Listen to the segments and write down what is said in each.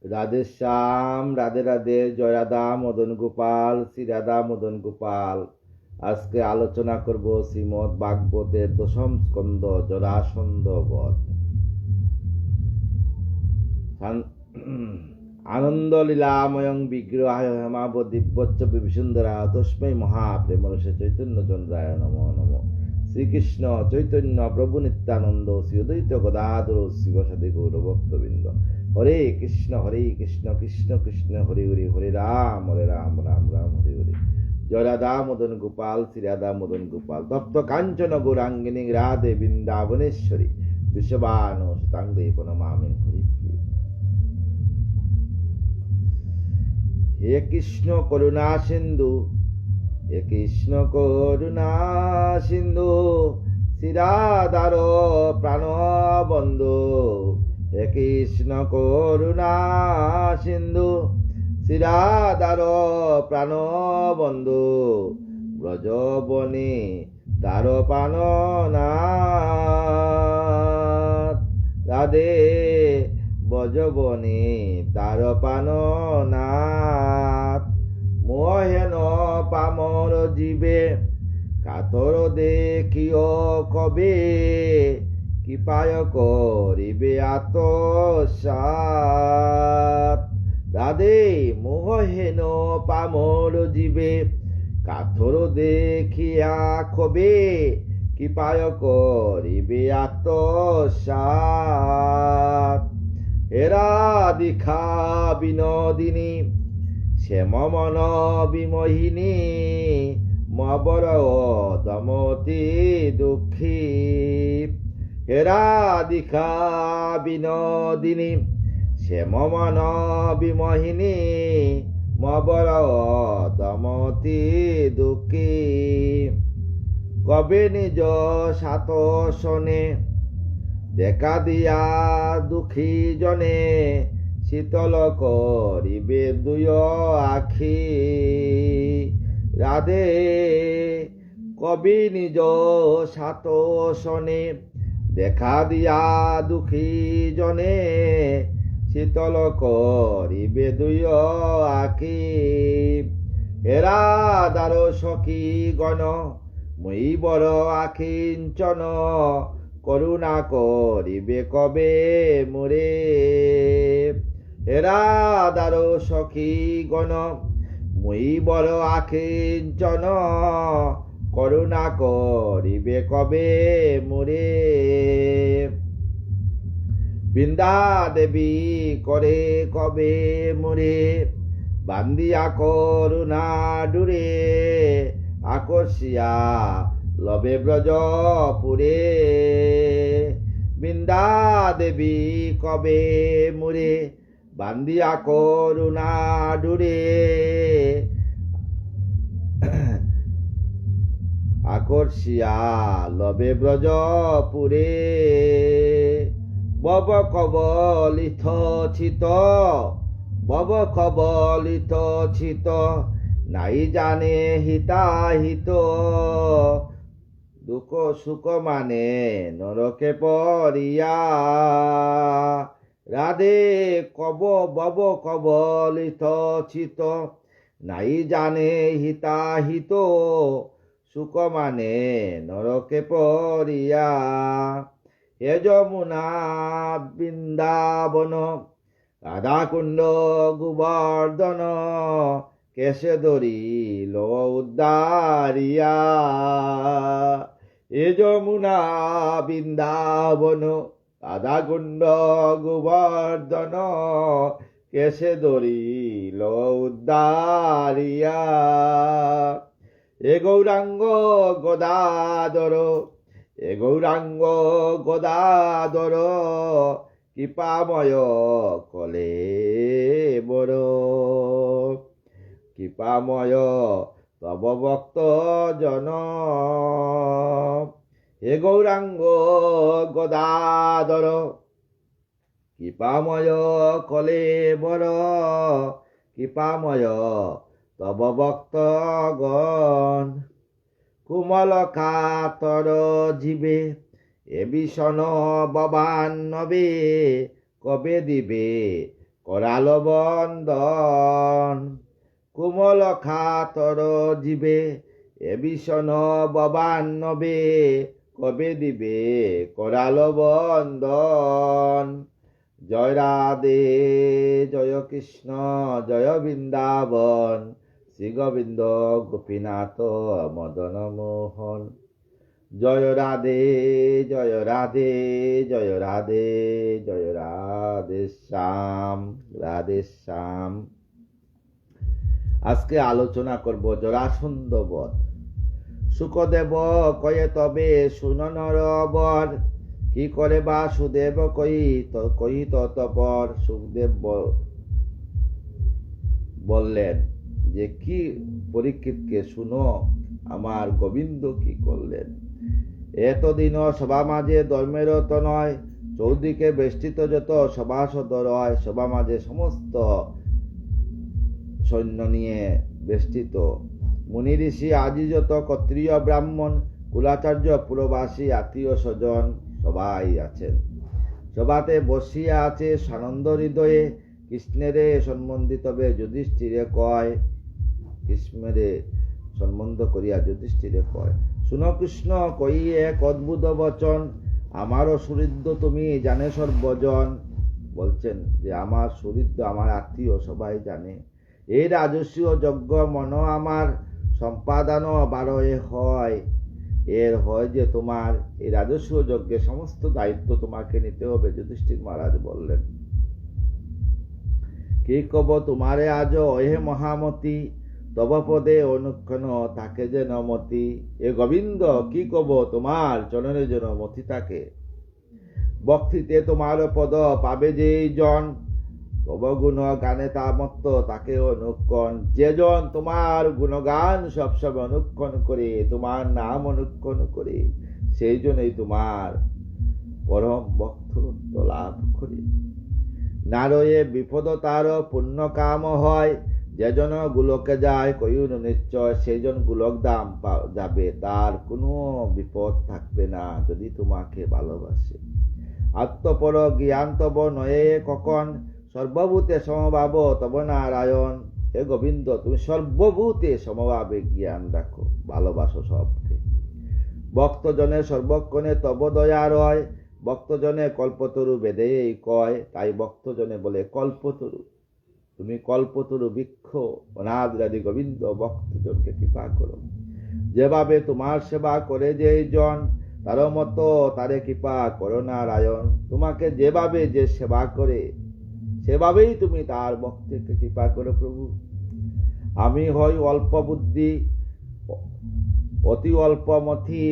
রাধে শ্যাম, রাধে রাধে, জয় রাধা মদন গোপাল, শ্রী রাধা মদন গোপাল। আজকে আলোচনা করব শ্রীমদ ভাগবতের দশম স্কন্ধ জরাসন্ধ বধ। আনন্দ লীলাময়ং বিগ্রহায় হেমাব দিব্যচ্চ বিভীষুন্দরা তস্मै মহাপ্রেমরসে চৈতন্য চন্দ্রায় নমো নমো। শ্রীকৃষ্ণ চৈতন্য প্রভু নিত্যানন্দ শ্রী অদ্বৈত গদাধর শিবসাদি গৌরভক্তবৃন্দ। হরে কৃষ্ণ কৃষ্ণ কৃষ্ণ হরে হরে, হরে রাম রাম রাম হরে হরে। জয় রাধা মদন গোপাল, শ্রী রাধা মদন গোপাল। তপ্ত কাঞ্চন গৌরাঙ্গিনী রাধে বৃন্দাবনেশ্বরী, বিশ্ববান শতাঙ্গে প্রণমামি হরি। হে কৃষ্ণ করুণা সিন্ধু, হে কৃষ্ণ করুণা সিন্ধু, শ্রী রাধার প্রাণবন্ধু। হে কৃষ্ণ করুণা সিন্ধু, শ্রী রাধার প্রাণবন্ধু। ব্রজবনে তার প্রাণনাথ, রাধে ব্রজবনে তার প্রাণনাথ। মোহেন পামর জীবে কাতর দেখিও কবে, কৃপায় করিবে আত্মসাৎ। রাধে মোহেন পামর জীবে কাতর দেখিয়া কবে, কৃপায় করিবে আত্মসাৎ। হে রাধিকা বিনোদিনী, শ্যাম মন বিমোহিনী, মবর দমতি দুঃখী। হে রাধিকা বিনোদিনী, শ্যাম মন বিমোহিনী, মবর দমতি দুঃখী। কবে নিজ সাত শনে দেখা দিয়া দুঃখী জনে, শীতল করিবে দুই আখি। রাধে কবি নিজ সাত শনে দেখা দিয়া দুঃখী জনে, শীতল করিবে দুই আখি। হে রাধার সখী গণ মই বড় আখিঞ্চন, করুণা করিবে কবে মোরে। হে রাধার সখী গণ মই বড় আখিঞ্চন, করুণা করিবে কবে মোরে। বৃন্দা দেবী করে কবে মোরে, বান্দিয়া করুণা ডুরে, আকর্ষিয়া লবে ব্রজপুরে। বৃন্দা দেবী কবে মোরে, বান্দিয়া করুণা ডুরে, আকর্ষিয়া লবে ব্রজপুরে। বব কবলিত চিত, বব কবলিত চিত, নাই জানে হিতাহিত। দুঃখ সুখ মানে নরকে পড়িয়া। রাধে কব বব কবলিত চিত, নাই জানে হিতাহিত। সুখ মানে নরকে পড়িয়া। হে যমুনা বৃন্দাবন, রাধাকুণ্ড গোবর্ধন, কেশে ধরিল উদ্ধারিয়া। এ যমুনা বৃন্দাবন, রাধাকুণ্ড গোবর্ধন, কেশে ধরিল উদ্ধারিয়া। এ গৌরাঙ্গ গদাধর, এ গৌরাঙ্গ গদাধর, কৃপাময় কলে বড়। কৃপাময় তব ভক্ত জন। হে গৌরাঙ্গ গদাধর, কৃপাময় কলে বড়। কৃপাময় তব ভক্তগণ। কোমল কাতর জীবে এ বিষণ ববান নবে, কবে দিবে কৰালো বন্দন। কোমল খাতর জীবে এ বিষণ ববান নবে, কবে দিবে কৰালো বন্দন। জয় রাধে জয় কৃষ্ণ জয় বৃন্দাবন, শ্রী গোবিন্দ গোপীনাথ মদন মোহন। জয় রাধে জয় রাধে জয় রাধে জয় রাধে শ্যাম রাধে শ্যাম। আজকে আলোচনা করব জরাসন্ধ বধ। শুকদেব কয়ে তবে শুন নরবর, কি করে বাসুদেব কই ততপর। সুখদেব বললেন যে কি পরীক্ষিতকে শুনো, আমার গোবিন্দ কি করলেন। এতদিন সভা মাঝে ধর্মের তো নয়, চৌদিকে বেষ্টিত যত সভাসদ রয়। সভা মাঝে সমস্ত সৈন্য নিয়ে বেষ্টিত মুনি ঋষি আজি যত ক্ষত্রিয় ব্রাহ্মণ কুলাচার্য পুরবাসী আত্মীয় স্বজন সবাই আছেন। সভাতে বসিয়া আছে সানন্দ হৃদয়ে, কৃষ্ণেরে সম্বন্ধিত যুধিষ্ঠিরে কয়। কৃষ্ণেরে সম্বন্ধ করিয়া যুধিষ্ঠিরে কয়, শুনো কৃষ্ণ কই এক অদ্ভুত বচন, আমারও সুহৃদ তুমি জানে সর্বজন। বলছেন যে আমার সুহৃদ আমার আত্মীয় সবাই জানে। এই রাজস্বীয় যজ্ঞ মন আমার সম্পাদন বারোয় হয়। এর হয় যে তোমার এই রাজস্বীয় যজ্ঞের সমস্ত দায়িত্ব তোমাকে নিতে হবে। যুধিষ্ঠির মহারাজ বললেন, কি কব তোমারে আজ হে মহামতি, তব পদে অনুক্ষণ তাকে যেন মতি। এ গোবিন্দ কি কব তোমার চরণে যেন মতি থাকে। ভক্তিতে তোমার পদ পাবে যেই জন, তব গুণ গানে তামত্ত তাকে অনুক্ষণ। যেজন তোমার গুণগান সবসময় অনুক্ষণ করে, তোমার নাম অনুক্ষণ করে, সেই জন্যই তোমার পরম ভক্ত লাভ করে। নারয়ে বিপদ তার পুণ্য কাম হয়, যেজন গুলোকে যায় কইন নিশ্চয়। সেইজন গুলোক দাম যাবে, তার কোনো বিপদ থাকবে না যদি তোমাকে ভালোবাসে। আত্মপর জ্ঞান তব নয়ে কখন, সর্বভূতে সমভাব তব নারায়ণ। হে গোবিন্দ তুমি সর্বভূতে সমভাবে জ্ঞান রাখো, ভালোবাসো সবকে। ভক্তজনের সর্বক্ষণে তব দয়া রয়, ভক্তজনে কল্পতরু বেদে কয়। তাই ভক্তজনে বলে কল্পতরু, তুমি কল্পতরু বৃক্ষ অনাদি গোবিন্দ ভক্তজনকে কৃপা করো। যেভাবে তোমার সেবা করে যেই জন, তার মতো তারে কৃপা করো নারায়ণ। তোমাকে যেভাবে যে সেবা করে সেভাবেই তুমি তার ভক্তকে কৃপা করো প্রভু। আমি হই অল্প বুদ্ধি অতি অল্প মতি,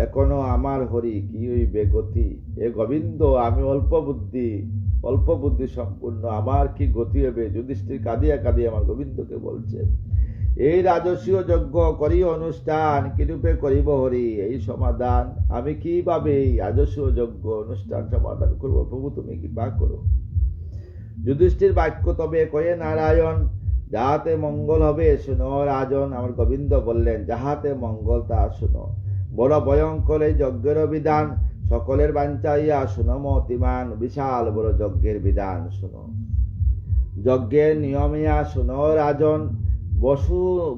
এখনো আমার হরি কি হইবে গতি। এ গোবিন্দ আমি অল্প বুদ্ধি সম্পূর্ণ, আমার কি গতি হবে। যুধিষ্ঠির কাঁদিয়া কাঁদিয়া আমার গোবিন্দকে বলছেন, এই রাজস্বীয় যজ্ঞ করি অনুষ্ঠান, কিরূপে করিব হরি এই সমাধান। আমি কিভাবে এই রাজস্বীয় যজ্ঞ অনুষ্ঠান সমাধান করব, প্রভু তুমি কৃপা করো। যুধিষ্ঠির বাক্য তবে কয়ে নারায়ণ, যাহাতে মঙ্গল হবে শুনো রাজন। আমার গোবিন্দ বললেন, যাহাতে মঙ্গল তা শুনো। বড় ভয়ঙ্কর এই যজ্ঞের বিধান, সকলের বাঞ্চাইয়া শুনো মতিমান। বিশাল বড় যজ্ঞের বিধান শুনো। যজ্ঞের নিয়মিয়া শুনো রাজন,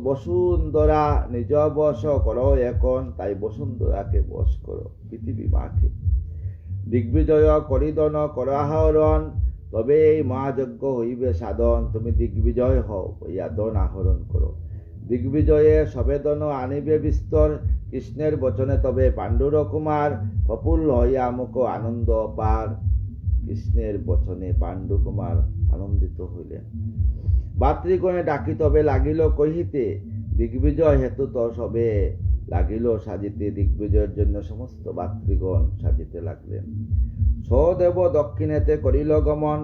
বসুন্ধরা নিজ বশ করো এখন। তাই বসুন্ধরাকে বশ করো, পৃথিবী মাকে। দিগ্বিজয় করিদন করো আহরণ, তবে এই মহাযজ্ঞ হইবে সাধন। তুমি দিগ্বিজয় হও, হইয়া দন আহরণ করো। দিগ্বিজয়ে সবেদন আনিবে বিস্তর, কৃষ্ণের বচনে তবে পাণ্ডুর কুমার। প্রফুল্ল হইয়া মুখ আনন্দ পার। কৃষ্ণের বচনে পাণ্ডু কুমার আনন্দিত হইলেন। ভাতৃগণে ডাকি তবে লাগিল কহিতে, দিগ্বিজয় হেতু তো সবে লাগিল সাজিতে। দিগ্বিজয়ের জন্য সমস্ত ভাতৃগণ সাজিতে লাগলেন। সহদেব দক্ষিণেতে করিল গমন,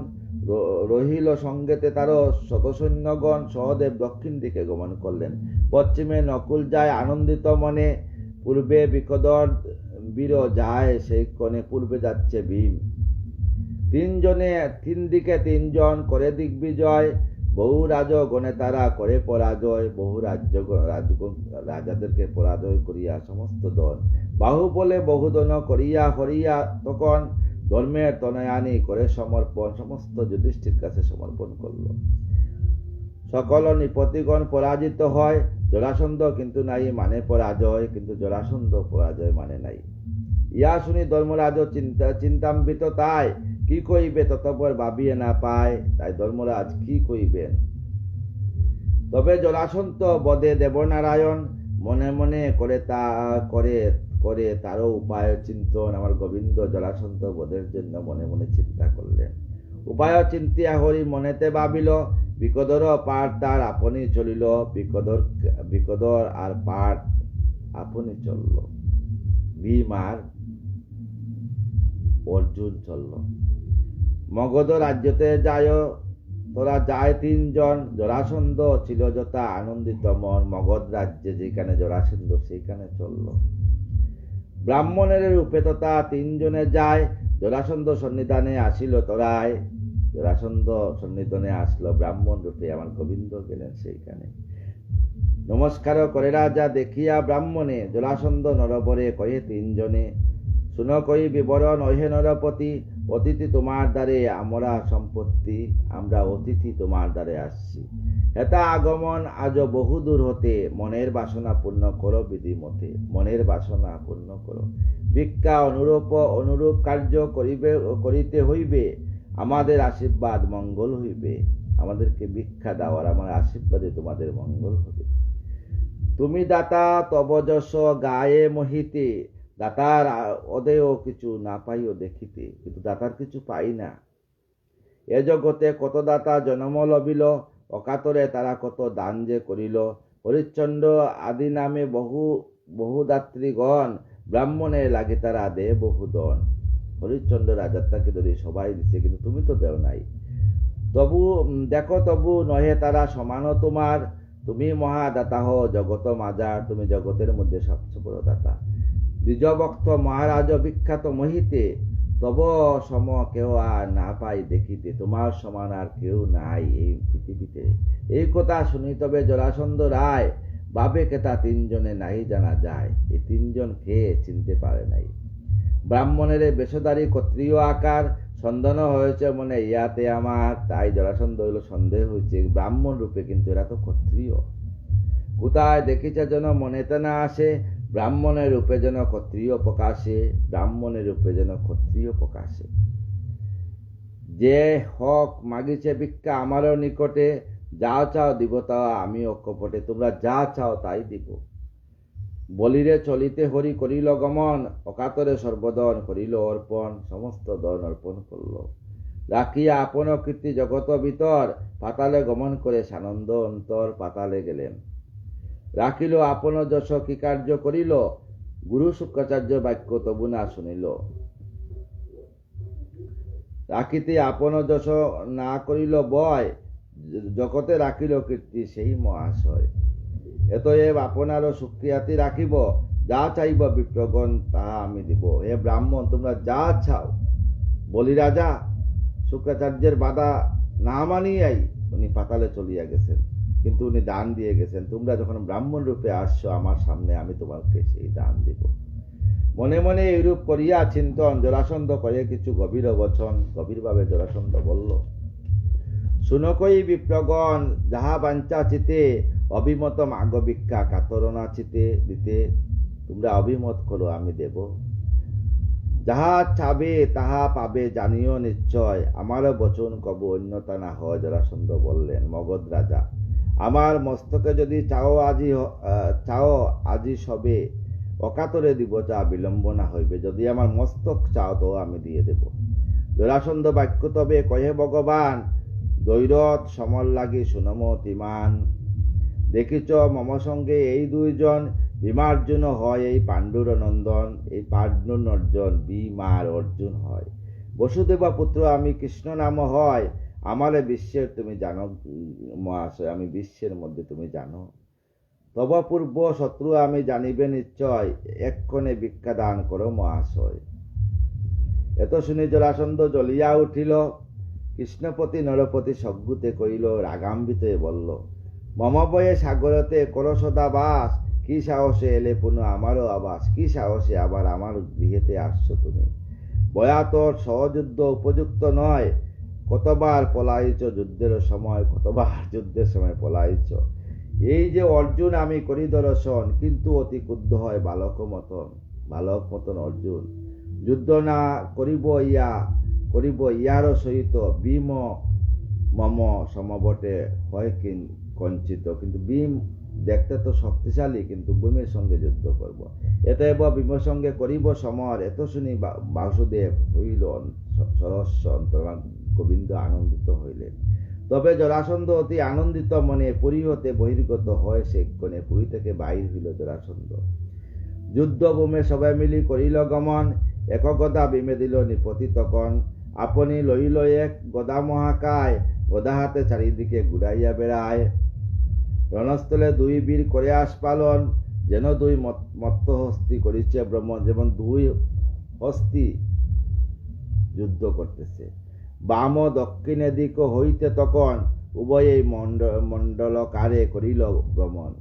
রহিল সঙ্গেতে তার শতসৈন্যগণ। সহদেব দক্ষিণ দিকে গমন করলেন। পশ্চিমে নকুল যায় আনন্দিত মনে, পূর্বে বিকদর বীর যায় সেই কোণে। পূর্বে যাচ্ছে ভীম। তিন দিকে তিনজন করে দিগ্বিজয়, বহু রাজগণে তারা করে পরাজয়। বহু রাজাদেরকে পরাজয় করিয়া সমস্ত দল বাহু বলে বহুদন করিয়া হরিয়া তখন। ধর্মের তনয়ানি করে সমর্পণ সমস্ত যুধিষ্ঠির কাছে সমর্পণ করল। সকল নৃপতিগণ পরাজিত হয়, জরাসন্ধ কিন্তু নাই মানে পরাজয়, কিন্তু জরাসন্ধ পরাজয় মানে নাই। ইয়া শুনি ধর্মরাজ চিন্তাম্বিত, তাই কি কইবে ততপর ভাবিয়ে না পায়, তাই ধর্মরাজ কি কইবেন। তবে জরাসন্ধ বধে দেবনারায়ণ মনে মনে করে তারও উপায় চিন্তন। আমার গোবিন্দ জরাসন্ধ বধের জন্য মনে মনে চিন্তা করলেন। উপায় চিন্তিয়া হরি মনেতে ভাবিল, বিকদর পাঠ তার আপনি চলিল, বিকদর আর পাঠ আপনি চলল। ভীম আর অর্জুন চলল। মগধ রাজ্যতে যায় তোরা যায় তিনজন। জরাসন্ধ ছিল যথা আনন্দিত মন, মগধ রাজ্যে যেখানে জরাসন্ধ সেইখানে চলল। ব্রাহ্মণের রূপে তথা তিনজনে যায়, জরাসন্ধ সন্নিধানে আসিল তোরায়। জরাসন্ধ সন্নিধানে আসলো ব্রাহ্মণ রূপে, আমার গোবিন্দ গেলেন সেইখানে। নমস্কার করে রাজা দেখিয়া ব্রাহ্মণে, জরাসন্ধ নরবরে কহে তিনজনে, শুন কই বিবরণ ওহে নরপতি, অতিথি তোমার দ্বারে আমরা সম্পত্তি, আমরা অতিথি তোমার দ্বারে আসছি। হেতা আগমন আজ বহুদূর হতে, মনের বাসনা পূর্ণ করো বিধিমতে, মনের বাসনা পূর্ণ করো। ভিক্ষা অনুরূপ কার্য করিতে হইবে, আমাদের আশীর্বাদ মঙ্গল হইবে। আমাদেরকে ভিক্ষা দাও, আর আমার আশীর্বাদে তোমাদের মঙ্গল হবে। তুমি দাতা তব যশ গায়ে মহিতে, দাতার অদেয় কিছু না পাইও দেখিতে, কিন্তু দাতার কিছু পাই না। এ জগতে কত দাতা জন্ম লবিল, অকাতরে তারা কত দান যে করিল। হরিশ্চন্দ্র আদি নামে বহু দাত্রীগণ, ব্রাহ্মণে লাগে তারা দে বহুদন। হরিশ্চন্দ্র রাজাত্তাকে ধরে সবাই দিচ্ছে, কিন্তু তুমি তো দেও নাই। তবু দেখো তবু নহে তারা সমান তোমার, তুমি মহাদাতা হো জগত মাজার, তুমি জগতের মধ্যে সবচেয়ে বড় দাতা। দ্বিজভক্ত মহারাজ বিখ্যাত মহিতে, তব সম কেউ আর না পাই দেখিতে, তোমার সমান আর কেউ নাই এই পৃথিবীতে। এই কথা শুনি তবে জরাসন্ধ রায়, বাবে কেতা তিনজনে নাই জানা যায়। এই তিনজন খেয়ে চিনতে পারে নাই। ব্রাহ্মণের বেশধারী ক্ষত্রিয় আকার, সন্দেহ হয়েছে মনে ইয়াতে আমার, তাই জরাসন্ধ হইল সন্দেহ হয়েছে ব্রাহ্মণ রূপে, কিন্তু এরা তো ক্ষত্রিয়। কোথায় দেখিছে যেন মনেতে না আসে, ব্রাহ্মণের রূপে যেন ক্ষত্রিয় প্রকাশে, ব্রাহ্মণের রূপে যেন ক্ষত্রিয় প্রকাশে। যে হক মাগিছে ভিক্ষা আমারও নিকটে, যা চাও দিব তা আমি অকপটে, তোমরা যা চাও তাই দিব। বলিরে চলিতে হরি করিল গমন, অকাতরে সর্বদন করিল অর্পণ, সমস্ত দন অর্পণ করল। রাখিয়া আপন কীর্তি জগত ভিতর, পাতালে গমন করে সানন্দ অন্তর, পাতালে গেলেন। রাখিল আপন যশ কি কার্য করিল, গুরু শুক্রাচার্য বাক্য তবু না শুনিল। রাখিতে আপন যশ না করিল বয়, জগতে রাখিল কীর্তি সেই মহাশয়। এতএব আপনারও সুখ্যাতি রাখিব, যা চাইব বিপ্রগণ তাহা আমি দিব। হে ব্রাহ্মণ তোমরা যা চাও। বলি রাজা শুক্রাচার্যের বাধা না মানিয়াই উনি পাতালে চলিয়া গেছেন, কিন্তু উনি দান দিয়ে গেছেন। তোমরা যখন ব্রাহ্মণ রূপে আসছো আমার সামনে, আমি তোমাকে সেই দান দিব। মনে মনে এইরূপ করিয়া চিন্তন জরাসন্ধ করে কিছু গভীর বচন। গভীরভাবে জরাসন্ধ বলল, শুনকই বিপ্রগণ যাহা বাঞ্ছা চিতে, অভিমত মাগ ভিক্ষা কাতরণা চিতে দিতে। তোমরা অভিমত করো, আমি দেব। যাহা চাবে তাহা পাবে জানিও নিশ্চয়, আমারও বচন কব অন্যতা না হয়। জরাসন্ধ বললেন, মগধ রাজা আমার মস্তকে যদি চাও আজি সবে, অকাতরে দিব যা বিলম্ব না হইবে। যদি আমার মস্তক চাও তো আমি দিয়ে দেব। জরাসন্ধ বাক্য তবে কহে ভগবান, দৈরথ সমর লাগি সুনমতিমান। দেখিছ মম সঙ্গে এই দুইজন, ভীমার্জুন হয় এই পাণ্ডুর নন্দন। এই পাণ্ডুর অর্জুন ভীমার অর্জুন হয়। বসুদেব পুত্র আমি কৃষ্ণ নাম হয়। আমারে বিশ্বের তুমি জানো মহাশয়, আমি বিশ্বের মধ্যে তুমি জানো। তব পূর্ব শত্রু আমি জানিবে নিশ্চয়, এক্ষণে ভিক্ষা দান করো মহাশয়। এত শুনি জরাসন্ধ জ্বলিয়া উঠিল, কৃষ্ণপতি নরপতি সজ্ঞুতে কইল, রাগাম্বিত বলল, মম বয়ে সাগরতে কর সদা বাস। কি সাহসে এলে পুনঃ আমারও আবাস, কি সাহসে আবার আমার গৃহেতে আসছো তুমি। ভয়াতর সহযুদ্ধ উপযুক্ত নয়। কতবার পলাইছ যুদ্ধের সময়, কতবার যুদ্ধের সময় পলাইছ। এই যে অর্জুন আমি করি দর্শন, কিন্তু অতি ক্রুদ্ধ হয় বালক মতন অর্জুন। যুদ্ধ না করিব ইয়ার সহিত, ভীম মম সমবটে হয় কঞ্চিত। কিন্তু ভীম দেখতে তো শক্তিশালী, কিন্তু ভীমের সঙ্গে যুদ্ধ করব। এতএব ভীমের সঙ্গে করিব সমর। এত শুনি বাসুদেব হইল সরস্ব অন্তরাং, গোবিন্দ আনন্দিত হইলেন। তবে জরাসন্ধ অতি আনন্দিত মনে পুরী হতে বহির্গত হয়। সেক্ষণে পুরী থেকে বাহির হইল জরাসন্ধ। যুদ্ধ ভূমে সবাই মিলি করিল গমন, এক গদা ভীমে দিল নিপতি তখন। আপনি লইল এক গদা মহাকায়, গদা হাতে চারিদিকে ঘুরাইয়া বেড়ায়। রণস্থলে দুই বীর করে আস্ফালন, যেন দুই মত্ত হস্তি করিছে ভ্রমণ। যেমন দুই হস্তি যুদ্ধ করতেছে। বাম দক্ষিণ দিক হইতে তখন, উভয়েই মণ্ডলকারে করিল ভ্রমণ।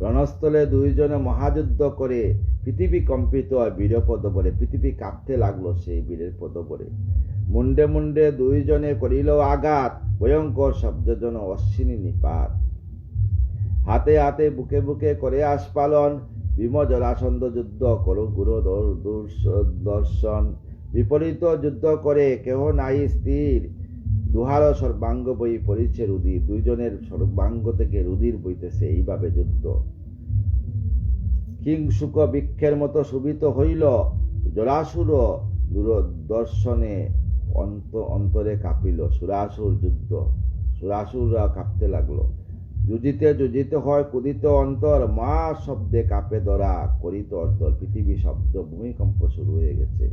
রণস্থলে দুইজনে মহাযুদ্ধ করে, পৃথিবী কম্পিত হয় বীরপদ বলে। পৃথিবী কাঁপতে লাগলো সেই বীরের পদ বলে। মুন্ডে মুন্ডে দুইজনে করিল আঘাত, ভয়ঙ্কর শব্দজন অশ্বিনী নিপাত। হাতে হাতে বুকে বুকে করে আস্ফালন, ভীম জরাসন্ধ যুদ্ধ করো গুরু দর্শন। বিপরীত যুদ্ধ করে কেহ নাই স্থির, দুহার সর্বাঙ্গ বই পড়িছে রুধির। দুইজনের সর্বাঙ্গ থেকে রুধির বইতেছে। এইভাবে যুদ্ধ। কিংশুক বৃক্ষের মতো শোভিত হইল, জরাসুর দূরদর্শনে অন্তরে কাঁপিল। সুরাসুর যুদ্ধ, সুরাসুররা কাঁপতে লাগলো। যুজিতে হয় কুদিত অন্তর, মা শব্দে কাঁপে ধরা করিত অর্দর। পৃথিবী শব্দ, ভূমিকম্প শুরু হয়ে গেছে।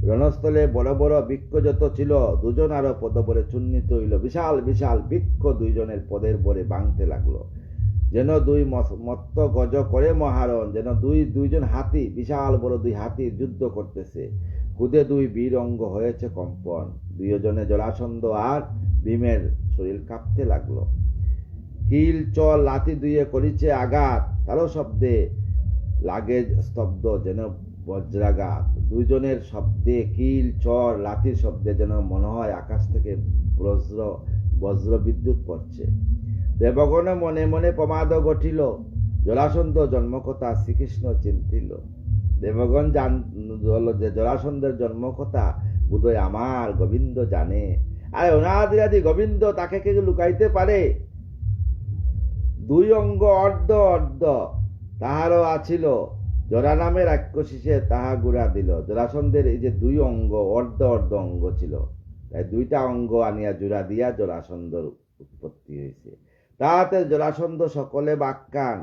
রণস্থলে বড় বড় বৃক্ষ যত ছিল, দুজন আরো পদবরে চূর্ণিত হইল। বিশাল বিশাল বৃক্ষ দুইজনের পদের বরে ভাঙতে লাগলো। যেন দুই মত্ত গজ করে মহারণ, যেন দুইজন হাতি, বিশাল বড় দুই হাতি যুদ্ধ করতেছে। কুদে দুই বীর অঙ্গ হয়েছে কম্পন। দুইজনে জরাসন্ধ আর ভীমের শরীর কাঁপতে লাগলো। কিল চল লাথি দুইয়ে করিছে আঘাত, তারও শব্দে লাগে স্তব্ধ যেন বজ্রাঘাত। দুইজনের শব্দে, কিল চর লাথির শব্দে যেন মনে হয় আকাশ থেকে বজ্র বিদ্যুৎ পড়ছে। দেবগণে মনে মনে প্রমাদ ঘটিল, জরাসন্ধ জন্মকথা শ্রীকৃষ্ণ চিন্তিল। দেবগণ যে জরাসন্ধের জন্মকথা বোধহয় আমার গোবিন্দ জানে। আর অনাদিরাদি গোবিন্দ তাকে কে লুকাইতে পারে? দুই অঙ্গ অর্ধ অর্ধ তাহারও আছিল, জরা নামে রাক্ষসীসে তাহা গুড়া দিল। জরাসন্ধের এই যে দুই অঙ্গ, অর্ধ অর্ধ অঙ্গ ছিল, তাই দুইটা অঙ্গ আনিয়া জোড়া দিয়া জরাসন্ধর উৎপত্তি হয়েছে। তাহাতে জরাসন্ধ সকলে বাক্যান,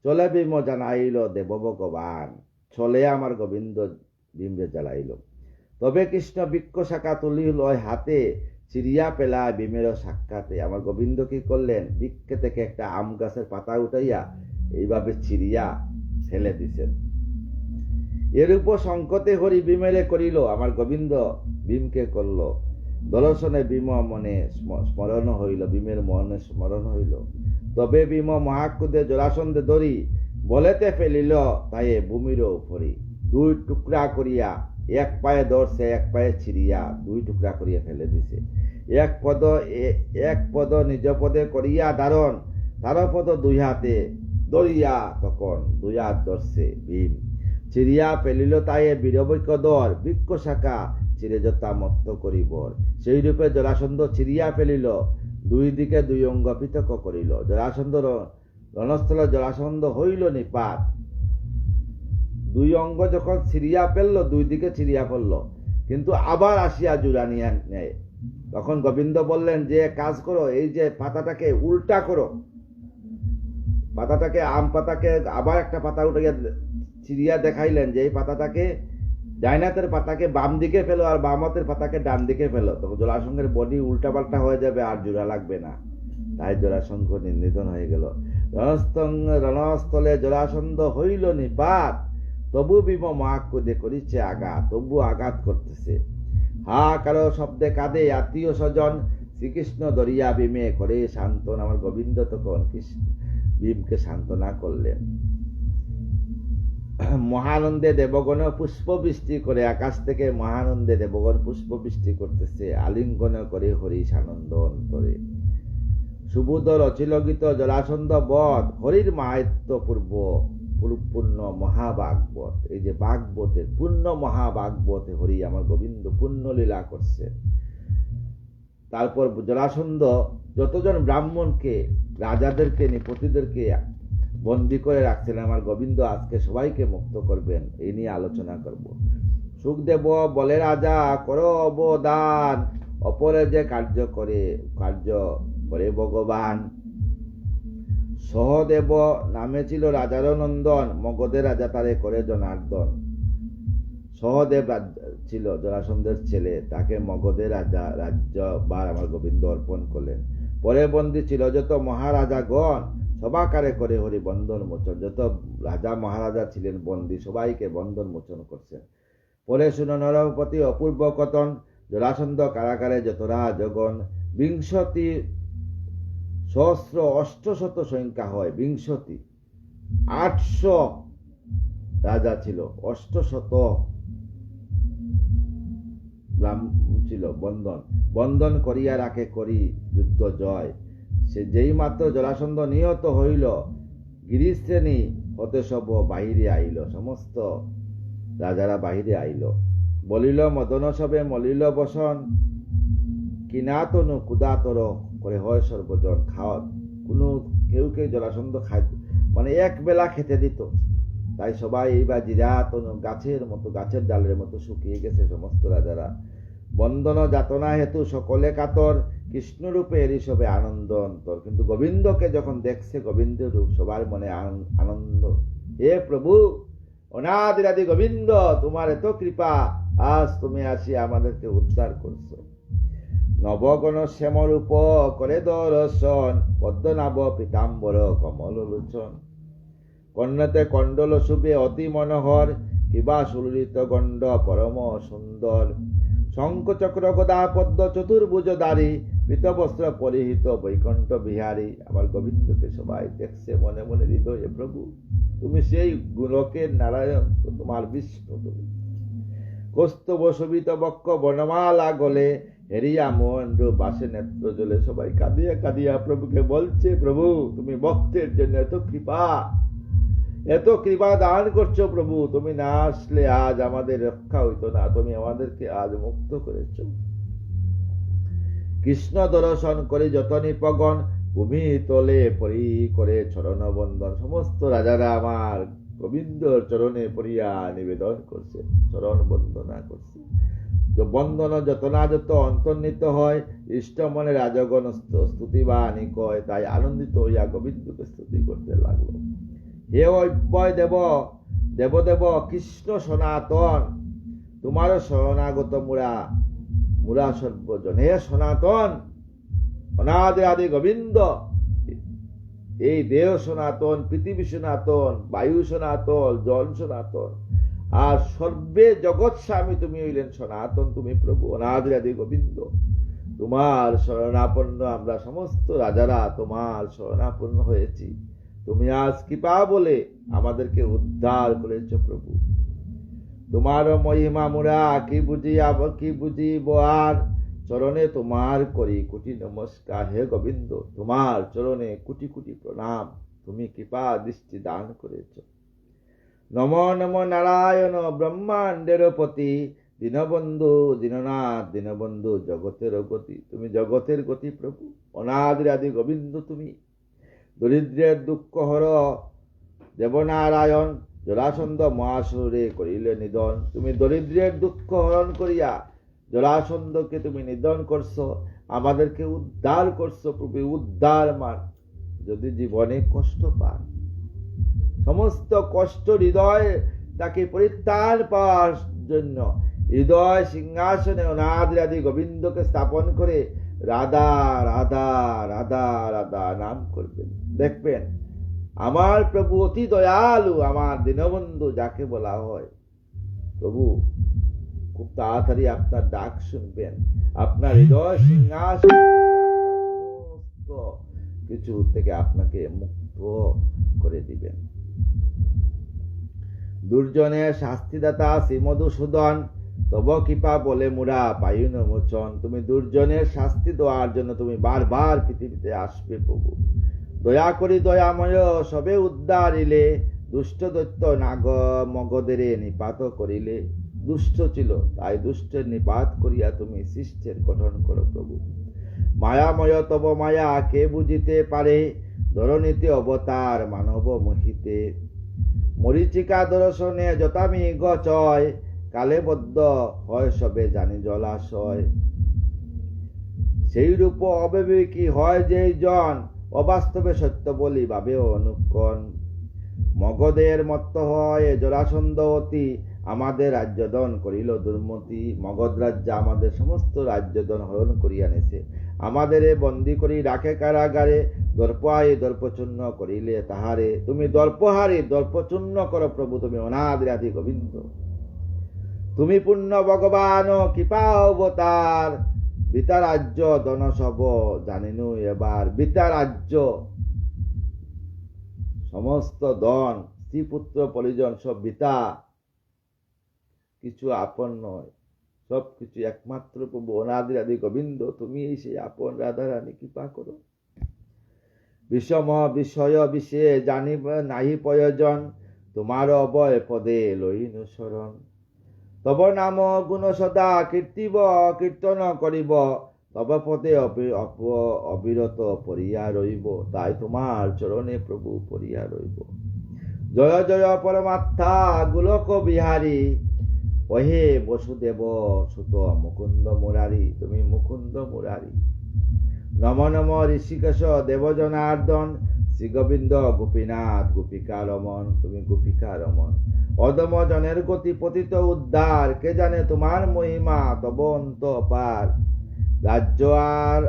চলে ভীম জানাইল দেব ভগবান। চলে আমার গোবিন্দ ভীমরে জ্বালাইল। তবে কৃষ্ণ বৃক্ষ শাখা তুলিল হাতে, চিরিয়া পেলায় ভীমের সাক্ষাতে। আমার গোবিন্দ কি করলেন? বৃক্ষ থেকে একটা আম গাছের পাতা উঠাইয়া এইভাবে চিরিয়া ফেলে দিছেন। এরূপ সংকটে হরি ভীমেরে করিল, আমার গোবিন্দ ভীমকে করল দর্শনে। ভীম মনে স্মরণ হইল, ভীমের মনে স্মরণ হইল। তবে ভীম মহাক্রোধে জরাসন্ধে ধরি, বলেতে ফেলিল তাই ভূমির উপরি। দুই টুকরা করিয়া এক পায়ে ধরছে, এক পায়ে ছিড়িয়া দুই টুকরা করিয়া ফেলে দিছে। এক পদ নিজ পদে করিয়া ধারণ, তার পদ দুই হাতে ধরিয়া তখন দুই হাত ধরছে ভীম। চিরিয়া ফেলিল তাই বীরবৈক্য দর, বৃক্ষ শাখা চিরে যথা মত্ত করিবর। সেই রূপে জরাসন্ধ চিরিয়া ফেলিল, দুই দিকে দুই অঙ্গ পৃথক করিল। জরাসন্ধ রণস্থলে জরাসন্ধ হইল নিপাত। দুই অঙ্গ যখন ছিড়িয়া ফেললো, দুই দিকে ছিড়িয়া ফেললো, কিন্তু আবার আসিয়া জোড়া নিয়ে নেয়। তখন গোবিন্দ বললেন যে কাজ করো, এই যে পাতাটাকে উল্টা করো, পাতাটাকে আম পাতাকে আবার একটা পাতা উঠাইয়া ছিড়িয়া দেখাইলেন যে এই পাতাটাকে, ডাইনাতের পাতাকে বাম দিকে ফেলো আর বামতের পাতাকে ডান দিকে ফেলো। তখন জরাসন্ধের বডি উল্টা পাল্টা হয়ে যাবে, আর জোড়া লাগবে না। তাই জরাসন্ধ নির্নিধন হয়ে গেল। রণস্থলে জরাসন্ধ হইল নিপাত, তবু ভীম মহাক্রোধে করিছে আঘাত। তবু আঘাত করতেছে। হা কারো শব্দে কাঁদে আত্মীয় স্বজন, শ্রীকৃষ্ণ ধরিয়া ভীমে করে সান্ত্বনা। আমার গোবিন্দ তখন ভীমকে সান্ত্বনা করলেন। মহানন্দে দেবগণ পুষ্পবৃষ্টি করে, আকাশ থেকে মহানন্দে দেবগণ পুষ্পবৃষ্টি করতেছে, আলিঙ্গন করে হরিশ আনন্দ অন্তরে। সুবোধ রচিল গীত জলাসন্ধ বধ, হরির মাহাত্ম্য পূর্ণ মহাভাগবত। এই যে ভাগবতের পূর্ণ মহাভাগবতে হরি আমার গোবিন্দ পূর্ণ লীলা করছে। তারপর জলাসন্ধ যতজন ব্রাহ্মণকে, রাজাদেরকে, নৃপতিদেরকে বন্দী করে রাখছিলেন, আমার গোবিন্দ আজকে সবাইকে মুক্ত করবেন, এই নিয়ে আলোচনা করব। সুখদেব বলে, রাজা করো অবদান, অপরে যে কার্য করে ভগবান। সহদেব নামে ছিল রাজার নন্দন, মগধের রাজা তারে করে জনার্দন। সহদেব ছিল জরাসন্ধের ছেলে, তাকে মগধের রাজ্যভার আমার গোবিন্দ অর্পণ করলেন। পরে বন্দী ছিল যত মহারাজাগণ, সবাকারে করে হরি বন্ধন মোচন। যত রাজা মহারাজা ছিলেন বন্দী, সবাইকে বন্ধন মোচন করছেন। পরে শুনো নরপতি অপূর্ব কথন, জরাসন্ধ কারাগারে যত রাজগণ। 20 সহস্র 800 সংখ্যা হয়, 20 800 রাজা ছিল, 800 ছিল বন্ধন করিয়া রাখে করি যুদ্ধ জয়। সে যেই মাত্র জরাসন্ধ নিহত হইল, গিরিশ্রেণী হতে সব বাহিরে আইল, সমস্ত রাজারা বাহিরে আইল। বলিল মদন সবে মলিল বসন, কিনাতনু কুদাতর করে হয় সর্বজন। খাওয়া কেউ জরাসন্ধ খাইত, মানে এক বেলা খেতে দিত, তাই সবাই এইবার জিরাতনু গাছের মতো, গাছের ডালের মতো শুকিয়ে গেছে সমস্ত রাজারা। বন্দন যাতনা হেতু সকলে কাতর, কৃষ্ণরূপে এরই সবে আনন্দ অন্তর। কিন্তু গোবিন্দকে যখন দেখছে, গোবিন্দ রূপ, সবার মনে আনন্দ। হে প্রভু অনাদিরাদি গোবিন্দ, তোমার এত কৃপা, আজ তুমি আসি আমাদেরকে উদ্ধার করছো। নবগণ শ্যামরূপ করে দর্শন, পদ্মনাভ পীতাম্বর কমল লোচন। কর্ণতে কণ্ডল শুভে অতি মনোহর, কিবা সুললিত গণ্ড পরম সুন্দর। শঙ্খ চক্র গদা পদ্ম চতুর্ভুজধারী, পীতবস্ত্র পরিহিত বৈকুণ্ঠ বিহারী। আমার গোবিন্দকে সবাই দেখছে মনে মনে হৃদয়ে, প্রভু তুমি সেই গুণকের নারায়ণ, তোমার বিষ্ণু তুমি। কৌস্তব শোভিত বক্ষ বনমালা গলে, হেরিয়া মোহন বাসে নেত্র জলে। সবাই কাঁদিয়া কাঁদিয়া প্রভুকে বলছে, প্রভু তুমি ভক্তের জন্য এত কৃপা দান করছো প্রভু, তুমি না আসলে আজ আমাদের রক্ষা হইতো না, তুমি আমাদেরকে আজ মুক্ত করেছ। কৃষ্ণ দর্শন করে যত নিপগণ, ভূমি তলে পরি করে চরণ বন্দন। সমস্ত রাজারা আমার গোবিন্দর চরণে পড়িয়া নিবেদন করছে, চরণ বন্দনা করছে। বন্দন যত না যত অন্তর্নিত হয়, ইষ্ট মনে রাজগণ স্তুতিবাণী কয়। তাই আনন্দিত হইয়া গোবিন্দকে স্তুতি করতে লাগলো। হে অব্যয় দেব কৃষ্ণ সনাতন, তোমার শরণাগত মুরা সর্বজন। হে সনাতন অনাদি আদি গোবিন্দ, এই দেহ সনাতন, পৃথিবী সনাতন, বায়ু সনাতন, জল সনাতন, আর সর্বে জগৎ স্বামী তুমি হইলেন সনাতন। তুমি প্রভু অনাদি আদি গোবিন্দ, তোমার শরণাপন্ন আমরা সমস্ত রাজারা তোমার শরণাপন্ন হয়েছি। তুমি আজ কৃপা বলে আমাদেরকে উদ্ধার করেছ প্রভু। তোমার মহিমা মুরা কি বুঝিব আর, চরণে তোমার করি কোটি নমস্কার। হে গোবিন্দ তোমার চরণে কোটি কোটি প্রণাম, তুমি কৃপা দৃষ্টি দান করেছ। নম নম নারায়ণ ব্রহ্মাণ্ডের পতি, দীনবন্ধু দীননাথ দীনবন্ধু জগতের গতি। তুমি জগতের গতি প্রভু, অনাদি আদি গোবিন্দ তুমি। দরিদ্রের দুঃখ হর দেবনারায়ণ, জরাসন্ধ মহাসুরে করিলে নিধন। তুমি দরিদ্রের দুঃখ হরণ করিয়া জরাসন্ধকে তুমি নিধন করছো, আমাদেরকে উদ্ধার করছো প্রভু। উদ্ধার মান যদি জীবনে কষ্ট পান, সমস্ত কষ্ট হৃদয় তাকে পরিত্রাণ পাওয়ার জন্য হৃদয় সিংহাসনে অনাদি আদি গোবিন্দকে স্থাপন করে রাধা রাধা রাধা রাধা নাম করবেন। দেখবেন আমার প্রভু অতি দয়ালু, আমার দীনবন্ধু যাকে বলা হয়, প্রভু খুব তাড়াতাড়ি আপনার ডাক শুনবেন, আপনার হৃদয় সিংহাসন সমস্ত কিছু থেকে আপনাকে মুক্ত করে দিবেন। দুর্জনের শাস্তিদাতা শ্রী মধুসূদন, তব কৃপা বলে মুরা পাইন মোচন। তুমি দুর্জনের শাস্তি দেওয়ার জন্য তুমি বারবার পৃথিবীতে আসবে প্রভু। দয়া করি দয়াময় সবে উদ্ধারিলে, দুষ্ট দৈত্য নাগ মগদের নিপাত করিলে। দুষ্ট ছিল, তাই দুষ্টের নিপাত করিয়া তুমি শিষ্টের গঠন করো প্রভু। মায়াময় তব মায়া কে বুঝিতে পারে, ধরণীতে অবতার মানব মোহিতে। মরিচিকা দর্শনে যথামি গচয়, কালে বদ্ধ হয় সবে জানি জলাশয়। সেই রূপ অবিবেকী হয় যেই জন, অবাস্তবে সত্য বলি ভাবে অনুক্ষণ। মগধের মত্ত হয় জরাসন্ধ অতি, আমাদের রাজ্যদন করিল দুর্মতি। মগধ রাজ্য আমাদের সমস্ত রাজ্যদন হরণ করিয়া নেছে, আমাদের বন্দী করি রাখে কারাগারে। দর্পহারি দর্পচূর্ণ করিলে তাহারে, তুমি দর্পহারি দর্পচূর্ণ করো প্রভু, তুমি অনাদিরাদি গোবিন্দ। তুমি পূর্ণ ভগবান কৃপা অবতার, বিতা রাজ্য দন সব জানিনু এবার। বিতা রাজ্য সমস্ত দন, স্ত্রী পুত্র পরিজন সব বিতা, কিছু আপন নয়, সব কিছু একমাত্র প্রভু অনাদিরাদি গোবিন্দ। তুমি এই সেই আপন রাধারানী, কৃপা করো। বিষম বিষয় বিষয়ে জানিব নাহি প্রয়োজন, তোমার অবয় পদে লইনু শরণ। তব নাম গুণ সদা কীর্তিব কীর্তন করিব, তব পদে অবিরত পড়িয়া রইব। তাই তোমার চরণে প্রভু পড়িয়া রইব। জয় জয় পরমাত্মা গোলক বিহারী, ওহে বসুদেব সুত মুকুন্দ মুরারি। তুমি মুকুন্দ মুরারি। নম নম ঋষিকেশ দেবজনার্দন, শ্রী গোবিন্দ গোপীনাথ গোপিকা রমন। তুমি গোপিকা রমন। অদম জনের গতি পতিত উদ্ধার, কে জানে তোমার মহিমা তব অন্ত পার। রাজ্য আর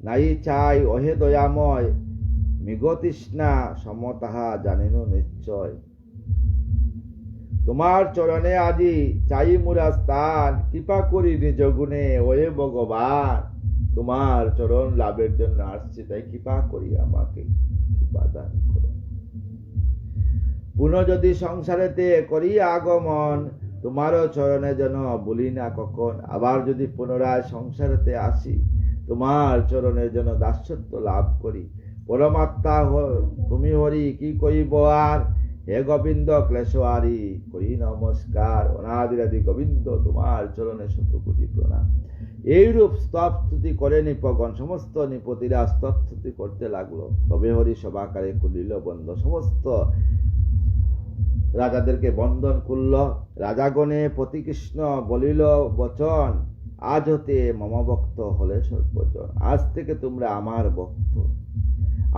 নাই চাই ওহে দয়াময়, মৃগতৃষ্ণা সম তাহা জানিনু নিশ্চয়। তোমার চরণে আজি চাই মুরা স্থান, কৃপা করি নিজ গুণে ওহে ভগবান। তোমার চরণ লাভের জন্য আসছি, তাই কৃপা করি আমাকে, কৃপা দান করো। পুনঃ যদি সংসারেতে করি আগমন, তোমারও চরণে যেন বলি না কখন। আবার যদি পুনরায় সংসারেতে আসি, তোমার চরণে যেন দাসত্ব লাভ করি। পরমাত্মা তুমি হরি, কি কইব আর। হে গোবিন্দ ক্লেশহারি, করি নমস্কার। অনাদিরাদি গোবিন্দ, তোমার চরণে শতকোটি প্রণাম। এইরূপ স্তব স্তুতি করে নিপগণ, সমস্ত নিপতিরা স্তব স্তুতি করতে লাগলো। তবে হরি সভাকারে খুলিল বন্ধ, সমস্ত রাজাদেরকে বন্ধন করল। রাজাগণে প্রতিকৃষ্ণ বলিল বচন, আজ হতে মম ভক্ত হলে সর্বজন। আজ থেকে তোমরা আমার ভক্ত,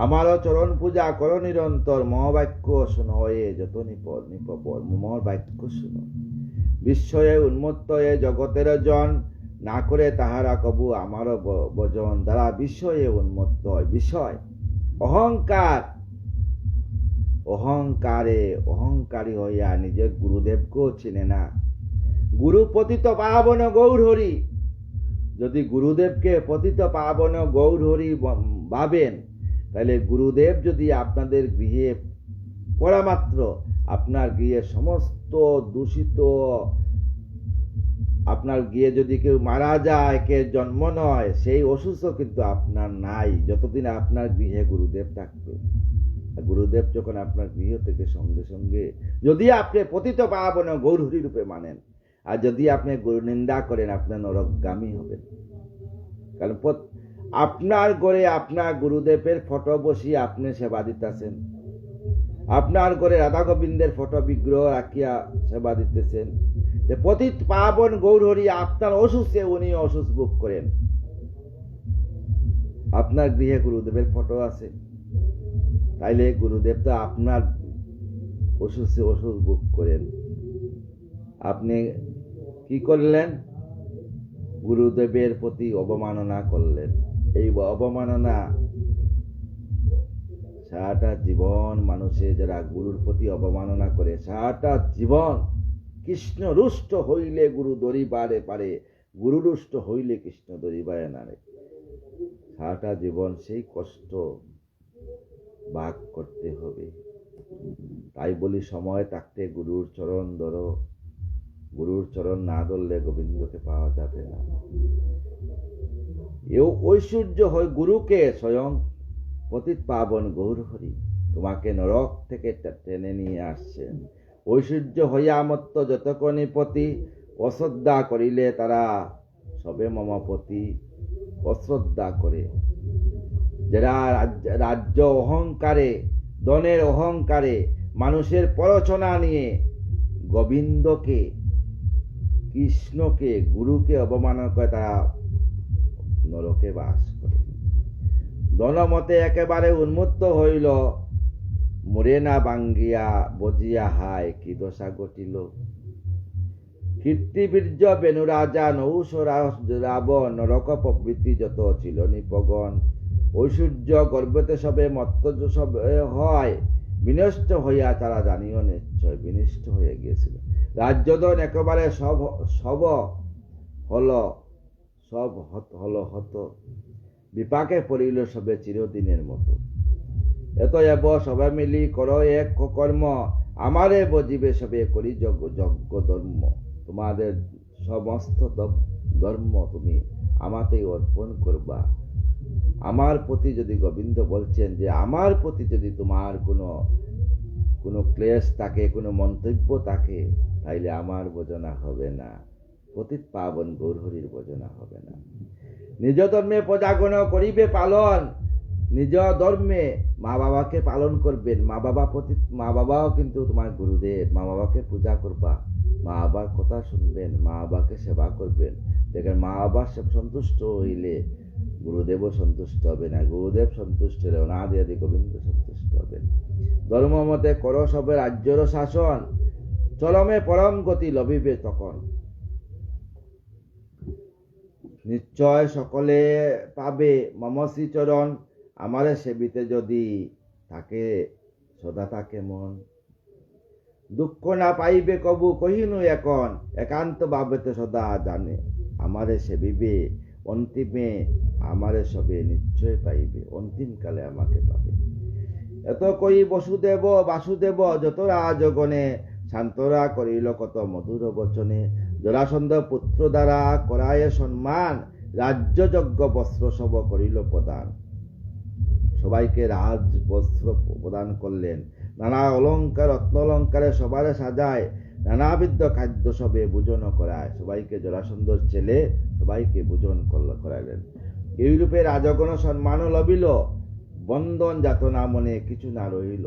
আমারও চরণ পূজা করো নিরন্তর। মহাবাক্য শোনো এ যত নিপদ নিপবর, মম বাক্য শোনো। বিস্ময়ে উন্মত্ত এ জগতের জন, না করে তাহারা কবু আমারও ভজন। দ্বারা বিষয়ে উন্মত্ত হয়, বিষয় অহংকার, অহংকারে অহংকারী হইয়া নিজের গুরুদেবকেও চিনে না। গুরু পতিত পাবন গৌর হরি, যদি গুরুদেবকে পতিত পাবন গৌর হরি ভাবেন, তাহলে গুরুদেব যদি আপনাদের গৃহে পড়া মাত্র আপনার গৃহে সমস্ত দূষিত, আপনার গৃহে যদি কেউ মারা যায়, কে জন্ম নয়, সেই অসুস্থ কিন্তু আপনার নাই, যতদিন আপনার গৃহে গুরুদেব থাকবে। গুরুদেব যখন আপনার গৃহ থেকে সঙ্গে সঙ্গে, যদি আপনি পতিত পাবন গৌরহরি রূপে মানেন, আর যদি আপনি গুরু নিন্দা করেন, আপনার নরকগামী হবেন। কারণ আপনার ঘরে আপনার গুরুদেবের ফটো বসিয়ে আপনি সেবা দিতেছেন, আপনার ঘরে রাধা গোবিন্দের ফটো বিগ্রহ রাখিয়া সেবা দিতেছেন। পতিত পাবন গৌরহরি আপনার অসুস্থে উনি অসুস্থ ভোগ করেন। আপনার গৃহে গুরুদেবের ফটো আছে, তাইলে গুরুদেব তো আপনার অসুস্থে অসুস্থ ভোগ করেন। আপনি কি করলেন? গুরুদেবের প্রতি অবমাননা করলেন। এই অবমাননা সারাটা জীবন মানুষে যারা গুরুর প্রতি অবমাননা করে, সারাটা জীবন কৃষ্ণ রুষ্ট হইলে গুরু দরিবারে পারে, গুরু রুষ্ট হইলে কৃষ্ণ দরিবারে নারে। সারাটা জীবন সেই কষ্ট ভাগ করতে হবে। তাই বলি সময় থাকতে গুরুর চরণ ধরো, গুরুর চরণ না ধরলে গোবিন্দকে পাওয়া যাবে না। এও ঐশ্বর্য হয় গুরুকে স্বয়ং পতিত পাবন গৌরহরি, তোমাকে নরক থেকে টেনে নিয়ে আসছেন। ঐশ্বর্য হইয়া মত্ত যতক্ষণই পতি, অশ্রদ্ধা করিলে তারা সবে মমপতি অশ্রদ্ধা করে। যারা রাজ্য অহংকারে, ধনের অহংকারে, মানুষের পরচনা নিয়ে গোবিন্দকে, কৃষ্ণকে, গুরুকে অবমাননা করে তারা নরকে বাস করে। ধনমতে একেবারে উন্মত্ত হইল, মরে না বাঙ্গিয়া বজিয়া হায় কি দশা ঘটিল। কীর্তিবীর্য বেনুরাজা নৌষ রাবণ নরক প্রভৃতি যত ছিল নিপগণ, ঐশ্বর্য গর্বতে সবে মত্ত সবে হয়, বিনষ্ট হইয়া তারা জানিও নিশ্চয় বিনষ্ট হয়ে গিয়েছিল। রাজ্যধন একেবারে সব হলো হত, বিপাকে পড়িল সবে চিরদিনের মতো। এত এব সবে মিলি করো এক কর্ম, আমারে বজিবে সবে করি যজ্ঞ ধর্ম। তোমাদের সমস্ত ধর্ম তুমি আমাতেই অর্পণ করবা। আমার প্রতি যদি গোবিন্দ বলছেন যে আমার প্রতি যদি তোমার কোনো ক্লেশ থাকে, কোনো মন্তব্য থাকে, তাইলে আমার বোঝনা হবে না, পতিত পাবন গৌরহরির বোঝনা হবে না। নিজ ধর্মে প্রজাগণ করিবে পালন, নিজ ধর্মে মা বাবাকে পালন করবেন। মা বাবাও কিন্তু তোমার গুরুদেব, মা বাবাকে পূজা করবা, মা বাবার কথা শুনবেন, মা বাবাকে সেবা করবেন। দেখেন মা বাবা সন্তুষ্ট হইলে গুরুদেবও সন্তুষ্ট হবে না, গুরুদেব সন্তুষ্ট হলে অনাদি আদি গোবিন্দ সন্তুষ্ট হবেন। ধর্ম মতে করো সবে রাজ্যর শাসন, চরমে পরম গতি লভিবে তখন। নিশ্চয় সকলে পাবে মমশ্রী চরণ, আমারে সেবিতে যদি থাকে সদা থাকে মন। দুঃখ না পাইবে কবু কহিনু এখন, একান্ত ভাবেতে সদা জানে আমারে সেবিবে অন্তিমে, আমারে সবে নিশ্চয় পাইবে, অন্তিম কালে আমাকে পাবে। এত কই বাসুদেব যত রাজগণে, শান্তরা করিল কত মধুর বচনে। জরাসন্ধ পুত্র দ্বারা করায় সম্মান, রাজ্য যজ্ঞ বস্ত্র সব করিল প্রদান। সবাইকে রাজ বস্ত্র প্রদান করলেন, নানা অলঙ্কার রত্ন অলঙ্কারে সবারে সাজায়, নানাবিধ খাদ্য সবে ভোজন করায়। সবাইকে জরাসন্ধর ছেলে সবাইকে ভোজন করাইলেন। এইরূপে রাজগণ সম্মান লভিল, বন্ধন যাতনা মনে কিছু না রহিল।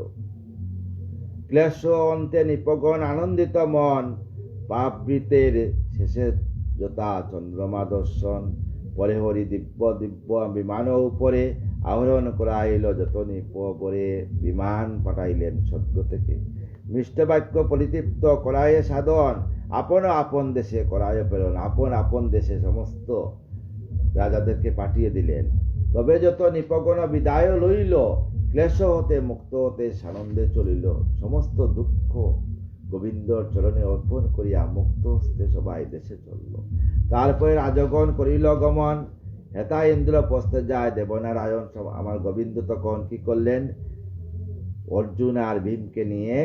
ক্লেশ অন্তে নিপগণ আনন্দিত মন, পাপবৃতের শেষে যথা চন্দ্রমা দর্শন। পরে হরি দিব্য বিমান উপরে আহরণ করাইল যত নিপরে, বিমান পাঠাইলেন স্বর্গ থেকে। মিষ্টবাক্য পরিতৃপ্ত করায় সাধন, আপন দেশে করায় প্রেরণ। আপন দেশে সমস্ত রাজাদেরকে পাঠিয়ে দিলেন। তবে যত নিপগণ বিদায় লইল, ক্লেশ হতে মুক্ত হতে সানন্দে চলিল। সমস্ত দুঃখ গোবিন্দর চরণে অর্পণ করিয়া মুক্ত হস্তে সবাই দেশে চলল। তারপরে রাজগণ করিল গমন, হেতা ইন্দ্র পস্তে যায় দেবনারায়ণ। আমার গোবিন্দ তখন কি করলেন? অর্জুন আর ভীমকে নিয়ে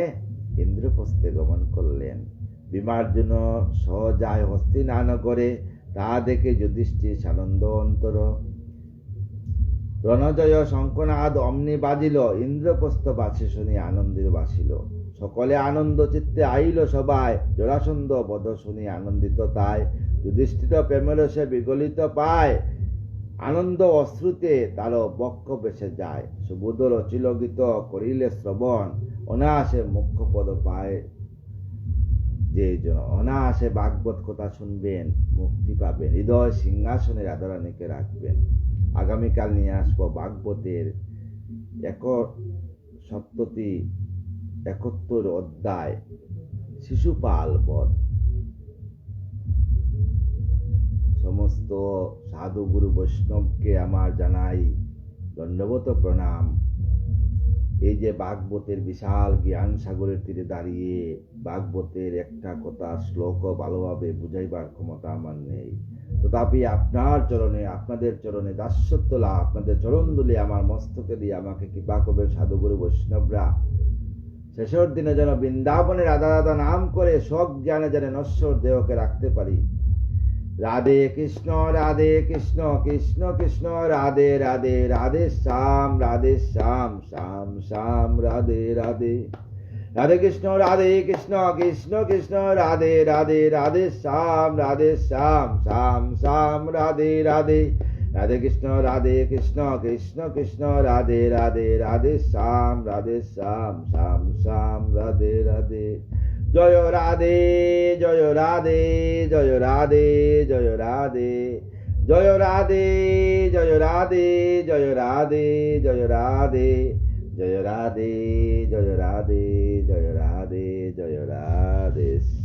ইন্দ্রপ্রস্থে গমন করলেন। ভীমার্জুন সহ যায় হস্তিনানগরে, তা দেখে যুধিষ্ঠির সানন্দ অন্তর। রণজয় শঙ্খনাদ অমনি বাজিল, ইন্দ্রপ্রস্থবাসী শুনি আনন্দিত বাসিল। সকলে আনন্দ চিত্তে আইল সবাই, জরাসন্ধ বধ শুনি আনন্দিত তাই। যুধিষ্ঠির প্রেমের সে বিগলিত পায়, আনন্দ অশ্রুতে তার বক্ষ বেসে যায়। সুবোধ রচিল গীত করিলে শ্রবণ, অনায়াসে মুখ্য পদ পায় যে জন। অনায়াসে ভাগবত কথা শুনবেন, মুক্তি পাবেন, হৃদয় সিংহাসনে রাধারানীকে রাখবেন। আগামীকাল নিয়ে আসবো ভাগবতের 71 অধ্যায় শিশুপাল বধ। সমস্ত সাধু গুরু বৈষ্ণবকে আমার জানাই দণ্ডবত প্রণাম। এই যে ভাগবতের বিশাল জ্ঞান সাগরের তীরে দাঁড়িয়ে ভাগবতের একটা কথা শ্লোক ভালোভাবে বুঝাইবার ক্ষমতা আমার নেই, তথাপি আপনার চরণে, আপনাদের চরণে দাস্যত্বলা, আপনাদের চরণ দুলে আমার মস্তকে দিয়ে আমাকে কৃপা করবেন সাধুগুরু বৈষ্ণবরা। শেষের দিনে যেন বৃন্দাবনে রাধা রাধা নাম করে সজ্ঞানে যেন নশ্বর দেহকে রাখতে পারি। রাধে কৃষ্ণ কৃষ্ণ কৃষ্ণ রাধে রাধে, রাধে শ্যাম শ্যাম শ্যাম রাধে রাধে। রাধে কৃষ্ণ কৃষ্ণ কৃষ্ণ রাধে রাধে, রাধে শ্যাম শ্যাম শ্যাম রাধে রাধে। রাধে কৃষ্ণ কৃষ্ণ কৃষ্ণ রাধে রাধে, রাধে শ্যাম শ্যাম শ্যাম রাধে রাধে। জয় রাধে জয় রাধে জয় রাধে জয় রাধে, জয় রাধে জয় রাধে জয় রাধে জয় রাধে, জয় রাধে জয় রাধে জয় রাধে জয় রাধে।